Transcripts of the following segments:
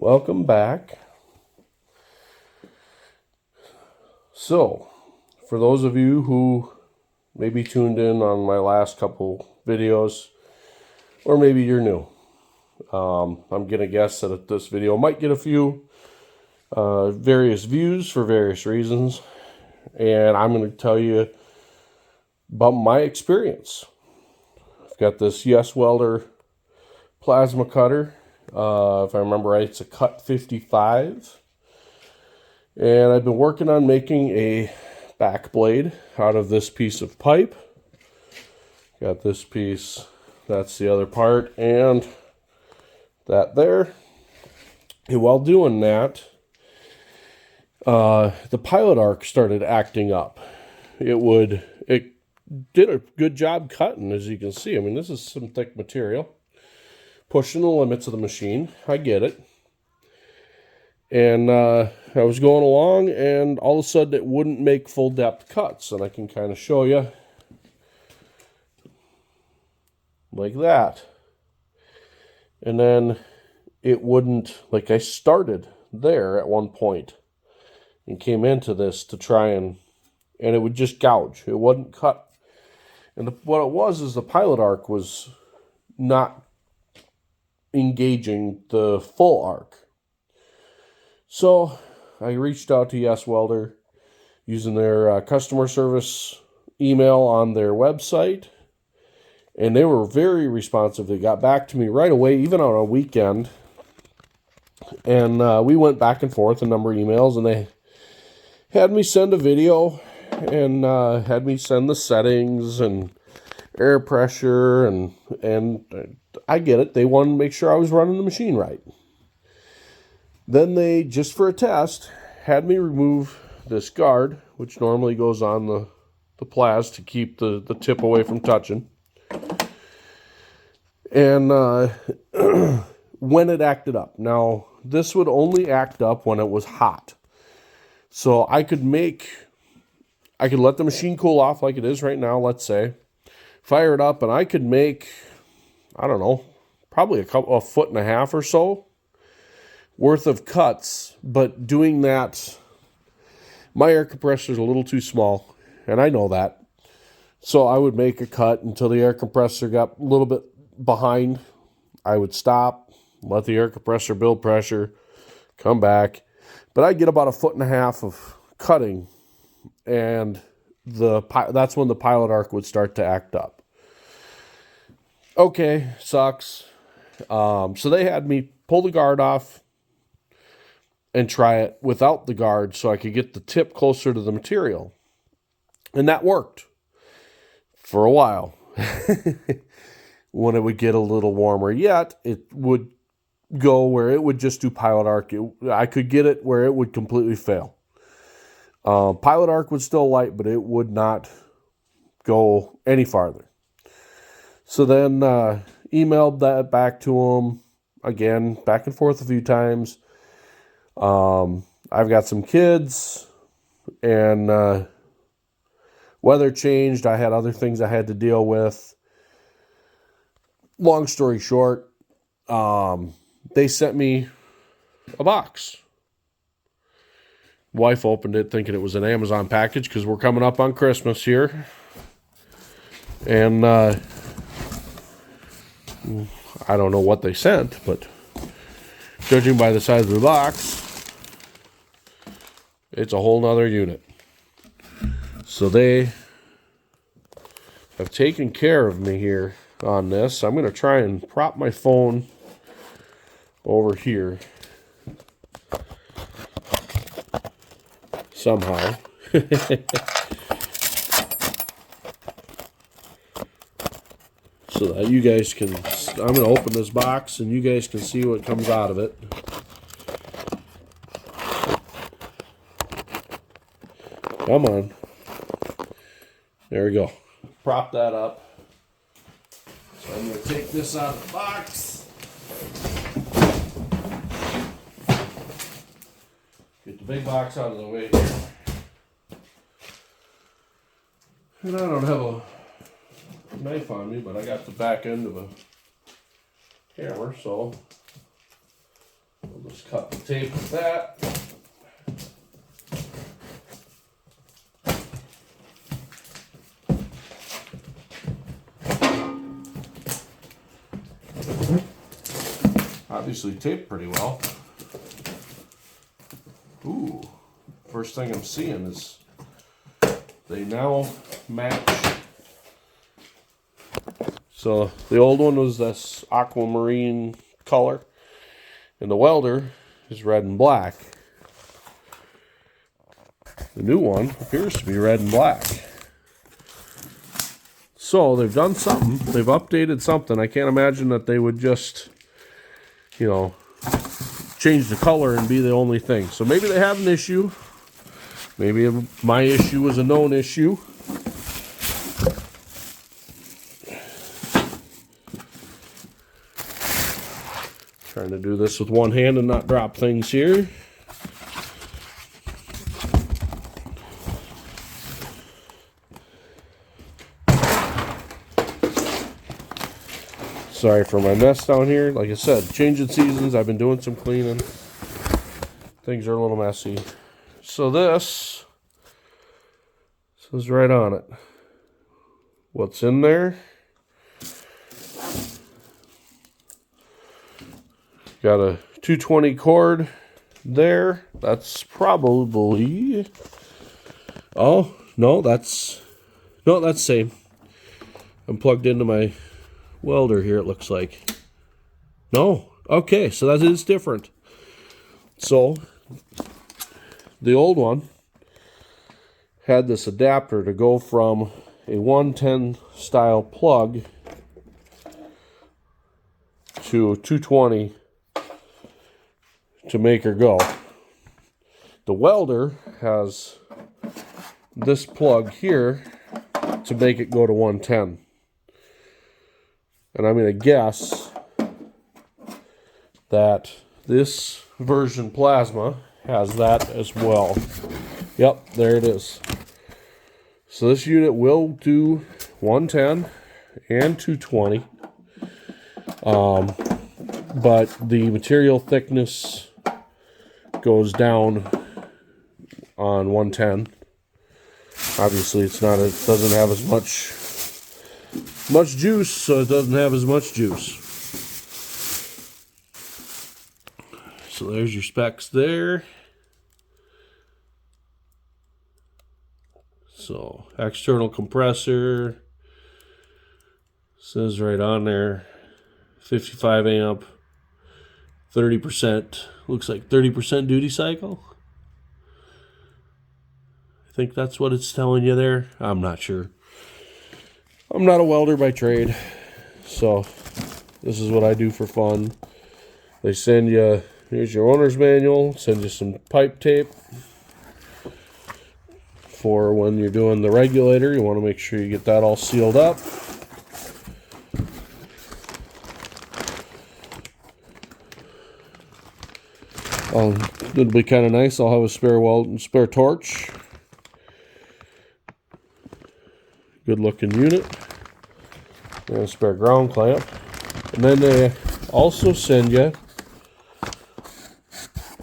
Welcome back. So, for those of you who maybe tuned in on my last couple videos, or maybe you're new, I'm going to guess that this video might get a few various views for various reasons, and I'm going to tell you about my experience. I've got this YesWelder plasma cutter. If I remember right, it's a CUT-55. And I've been working on making a back blade out of this piece of pipe. Got this piece, that's the other part, and that there. And while doing that, the pilot arc started acting up. It did a good job cutting, as you can see. I mean, this is some thick material. Pushing the limits of the machine. I get it. And I was going along, and all of a sudden it wouldn't make full depth cuts. And I can kind of show you like that. And then it wouldn't, like I started there at one point and came into this to try and it would just gouge. It wouldn't cut. And what it was is the pilot arc was not engaging the full arc. So I reached out to YesWelder using their customer service email on their website, and they were very responsive. They got back to me right away, even on a weekend, and we went back and forth a number of emails, and they had me send a video and had me send the settings and air pressure, and I get it. They wanted to make sure I was running the machine right. Then they, just for a test, had me remove this guard, which normally goes on the plas to keep the tip away from touching. And when it acted up. Now, this would only act up when it was hot. So I could let the machine cool off like it is right now, let's say. Fire it up, and I could make, I don't know, probably a foot and a half or so worth of cuts, but doing that, my air compressor is a little too small, and I know that. So I would make a cut until the air compressor got a little bit behind. I would stop, let the air compressor build pressure, come back. But I'd get about a foot and a half of cutting, and that's when the pilot arc would start to act up. Okay, sucks. So they had me pull the guard off and try it without the guard so I could get the tip closer to the material. And that worked for a while. When it would get a little warmer yet, it would go where it would just do pilot arc. I could get it where it would completely fail. Pilot arc would still light, but it would not go any farther. So then emailed that back to them again, back and forth a few times. I've got some kids, and weather changed. I had other things I had to deal with. Long story short, they sent me a box. Wife opened it thinking it was an Amazon package because we're coming up on Christmas here. And I don't know what they sent, but judging by the size of the box, it's a whole nother unit. So they have taken care of me here on this. I'm going to try and prop my phone over here somehow. So that you guys can, I'm going to open this box and you guys can see what comes out of it. Come on. There we go. Prop that up. So I'm going to take this out of the box. Get the big box out of the way here. And I don't have a knife on me, but I got the back end of a hammer, so I'm We'll just cut the tape with that. Obviously taped pretty well. Ooh, first thing I'm seeing is they now match. So the old one was this aquamarine color, and the welder is red and black. The new one appears to be red and black. So they've done something. They've updated something. I can't imagine that they would just, you know, change the color and be the only thing. So maybe they have an issue. Maybe my issue was a known issue. Trying to do this with one hand and not drop things here. Sorry for my mess down here. Like I said, changing seasons. I've been doing some cleaning. Things are a little messy. So this says right on it what's in there. Got a 220 cord there. That's probably, oh no, that's same. I'm plugged into my welder here, it looks like. No, okay, so that is different. So the old one had this adapter to go from a 110 style plug to a 220 to make her go. The welder has this plug here to make it go to 110. And I'm going to guess that this version plasma has that as well. Yep, there it is. So this unit will do 110 and 220. But the material thickness goes down on 110. Obviously it doesn't have as much juice, so it doesn't have as much juice. So there's your specs there. So external compressor says right on there 55 amp, 30%, looks like 30% duty cycle. I think that's what it's telling you there. I'm not sure. I'm not a welder by trade, so this is what I do for fun. They send you, here's your owner's manual, send you some pipe tape for when you're doing the regulator. You want to make sure you get that all sealed up. It'll be kind of nice. I'll have a spare torch. Good looking unit. And a spare ground clamp. And then they also send you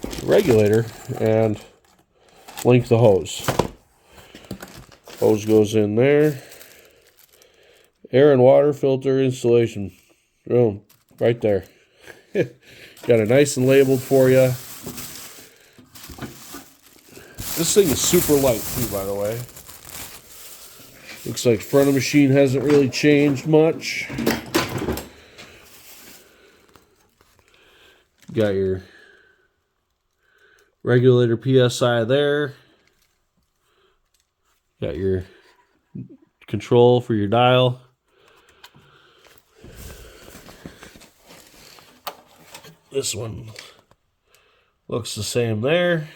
the regulator and link the hose. Hose goes in there. Air and water filter installation. Boom. Right there. Got it nice and labeled for you. This thing is super light too, by the way. Looks like front of machine hasn't really changed much. Got your regulator PSI there. Got your control for your dial. This one looks the same there.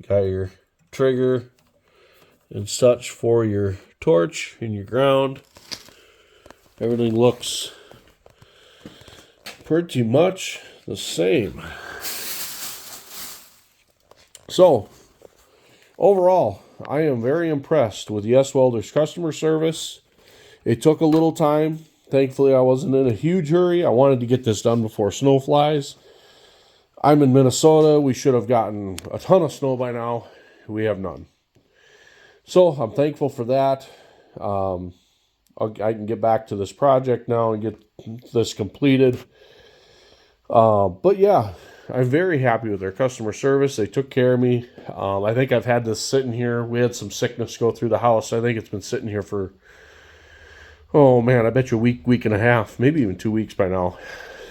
Got your trigger and such for your torch and your ground. Everything looks pretty much the same. So, overall, I am very impressed with YesWelder's customer service. It took a little time Thankfully, I wasn't in a huge hurry. I wanted to get this done before snow flies. I'm in Minnesota. We should have gotten a ton of snow by now. We have none. So I'm thankful for that. I can get back to this project now and get this completed. But yeah, I'm very happy with their customer service. They took care of me. I think I've had this sitting here. We had some sickness go through the house. I think it's been sitting here for, oh man, I bet you a week and a half, maybe even 2 weeks by now.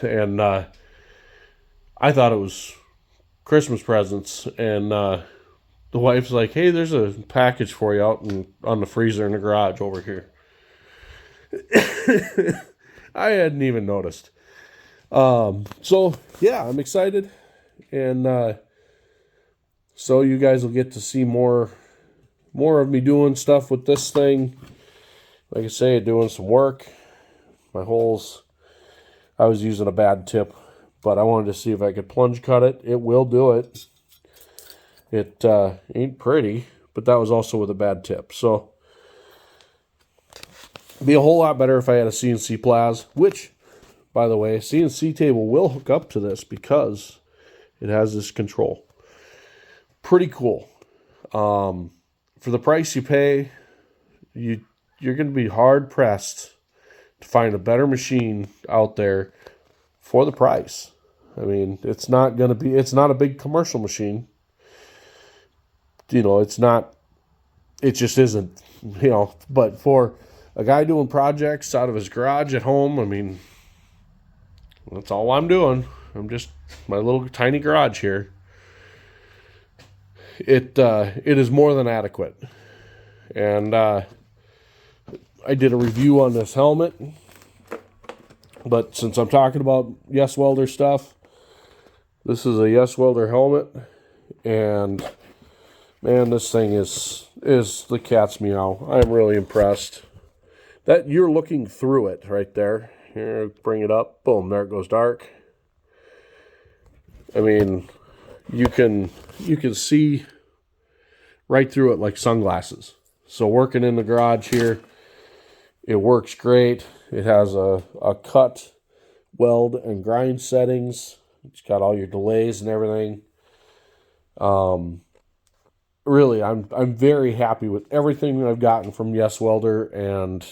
And I thought it was Christmas presents. And the wife's like, hey, there's a package for you out on the freezer in the garage over here. I hadn't even noticed. So yeah, I'm excited, and so you guys will get to see more of me doing stuff with this thing. Like I say, doing some work. My holes, I was using a bad tip, but I wanted to see if I could plunge cut it. It will do it. It ain't pretty, but that was also with a bad tip. So it'd be a whole lot better if I had a CNC Plaz, which, by the way, CNC table will hook up to this because it has this control. Pretty cool. For the price you pay, you're going to be hard pressed to find a better machine out there for the price. I mean, it's not a big commercial machine. You know, it just isn't, you know, but for a guy doing projects out of his garage at home, I mean, that's all I'm doing. I'm just my little tiny garage here. It is more than adequate. And I did a review on this helmet. But since I'm talking about YesWelder stuff, this is a YesWelder helmet. And man, this thing is the cat's meow. I'm really impressed. That you're looking through it right there. Here, bring it up. Boom, there it goes dark. I mean, you can see right through it like sunglasses. So working in the garage here, it works great. It has a cut, weld, and grind settings. It's got all your delays and everything. Really, I'm very happy with everything that I've gotten from YesWelder, and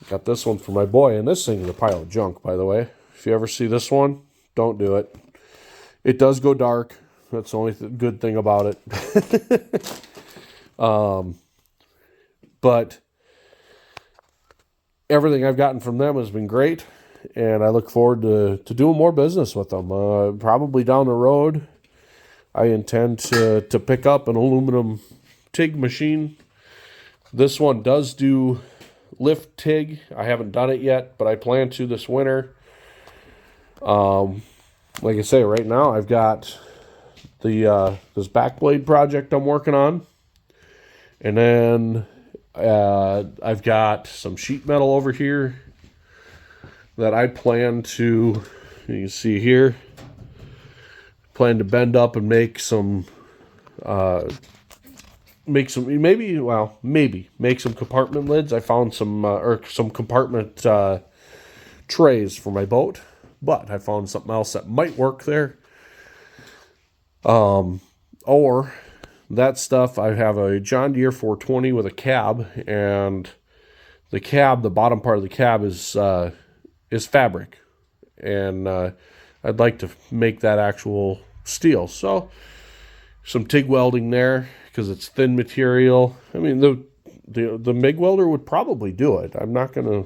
got this one for my boy. And this thing is a pile of junk, by the way. If you ever see this one, don't do it. It does go dark. That's the only good thing about it. But everything I've gotten from them has been great, and I look forward to doing more business with them. Probably down the road, I intend to pick up an aluminum TIG machine. This one does do lift TIG. I haven't done it yet, but I plan to this winter. Like I say, right now I've got the this back blade project I'm working on, and then I've got some sheet metal over here that I plan to, you can see here, plan to bend up and make some make some compartment lids. I found some some compartment trays for my boat, but I found something else that might work there. Or that stuff, I have a John Deere 420 with a cab, and the bottom part of the cab is fabric, and I'd like to make that actual steel. So some TIG welding there because it's thin material. I mean, the MIG welder would probably do it. I'm not gonna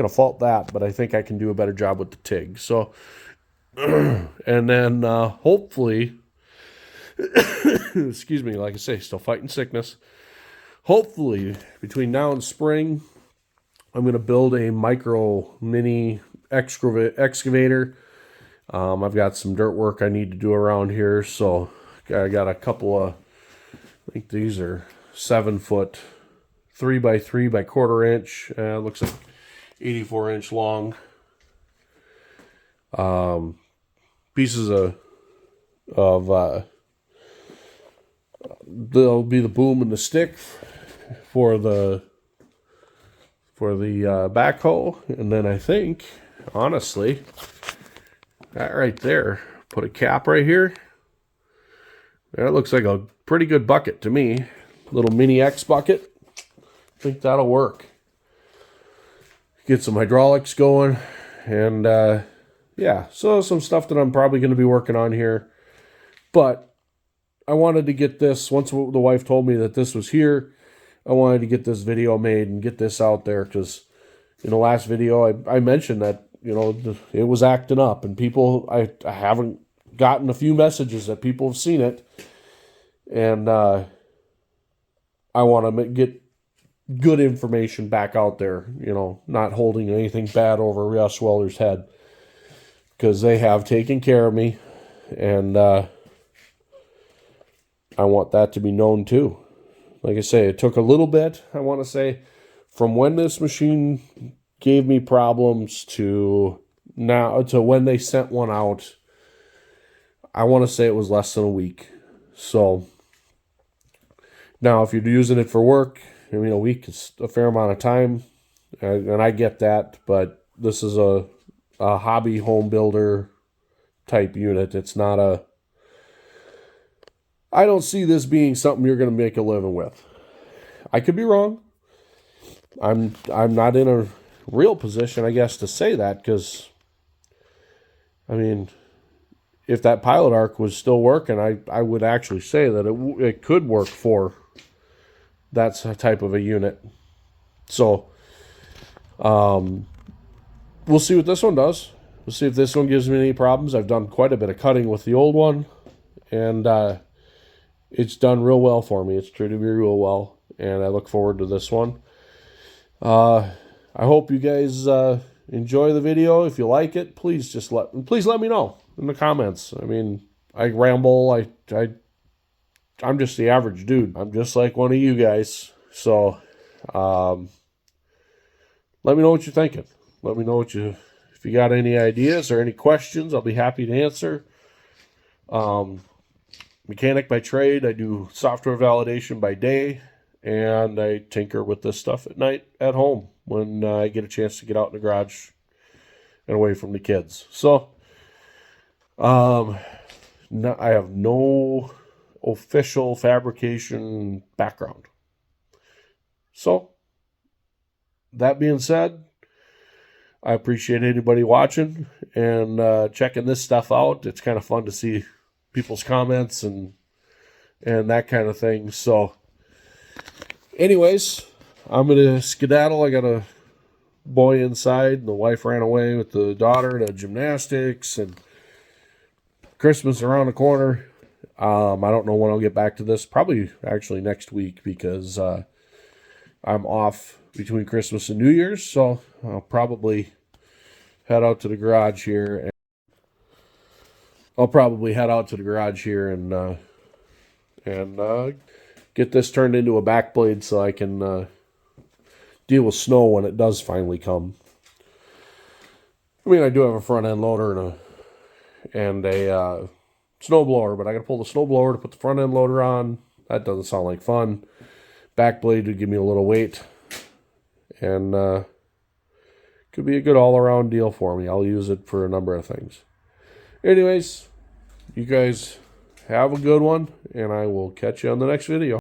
fault that, but I think I can do a better job with the TIG. So, and then hopefully, excuse me, like I say, still fighting sickness. Hopefully, between now and spring, I'm going to build a mini excavator. I've got some dirt work I need to do around here, so I got a couple of, I think these are 7-foot 3x3 by 1/4 inch. Looks like 84-inch long pieces of there'll be the boom and the stick for the for the backhoe. And then I think, honestly, that right there, put a cap right here. That looks like a pretty good bucket to me. Little mini X bucket. I think that'll work. Get some hydraulics going. And yeah, so some stuff that I'm probably going to be working on here. But I wanted to get this, once the wife told me that this was here, I wanted to get this video made and get this out there, because in the last video I mentioned that, you know, it was acting up, and people, I haven't gotten a few messages that people have seen it, and I want to get good information back out there, you know, not holding anything bad over YesWelder's head, because they have taken care of me, and I want that to be known too. Like I say, it took a little bit, I want to say, from when this machine gave me problems to now, to when they sent one out. I want to say it was less than a week. So now if you're using it for work, I mean, a week is a fair amount of time, and I get that, but this is a hobby home builder type unit. It's not a, I don't see this being something you're going to make a living with. I could be wrong. I'm not in a real position, I guess, to say that, because, I mean, if that pilot arc was still working, I would actually say that it could work for that type of a unit. So, we'll see what this one does. We'll see if this one gives me any problems. I've done quite a bit of cutting with the old one, and it's done real well for me. It's treated me real well, and I look forward to this one. I hope you guys enjoy the video. If you like it, please let me know in the comments. I mean, I ramble. I'm just the average dude. I'm just like one of you guys. So, let me know what you're thinking. Let me know if you got any ideas or any questions. I'll be happy to answer. Mechanic by trade. I do software validation by day, and I tinker with this stuff at night at home when I get a chance to get out in the garage and away from the kids. So, I have no official fabrication background. So, that being said, I appreciate anybody watching and checking this stuff out. It's kind of fun to see people's comments and that kind of thing. So, anyways, I'm going to skedaddle. I got a boy inside, and the wife ran away with the daughter to gymnastics, and Christmas around the corner. I don't know when I'll get back to this. Probably actually next week, because I'm off between Christmas and New Year's, so I'll probably head out to the garage here. And get this turned into a back blade so I can deal with snow when it does finally come. I mean, I do have a front end loader and a snow blower, but I got to pull the snow blower to put the front end loader on. That doesn't sound like fun. Back blade would give me a little weight, and could be a good all-around deal for me. I'll use it for a number of things. Anyways, you guys have a good one, and I will catch you on the next video.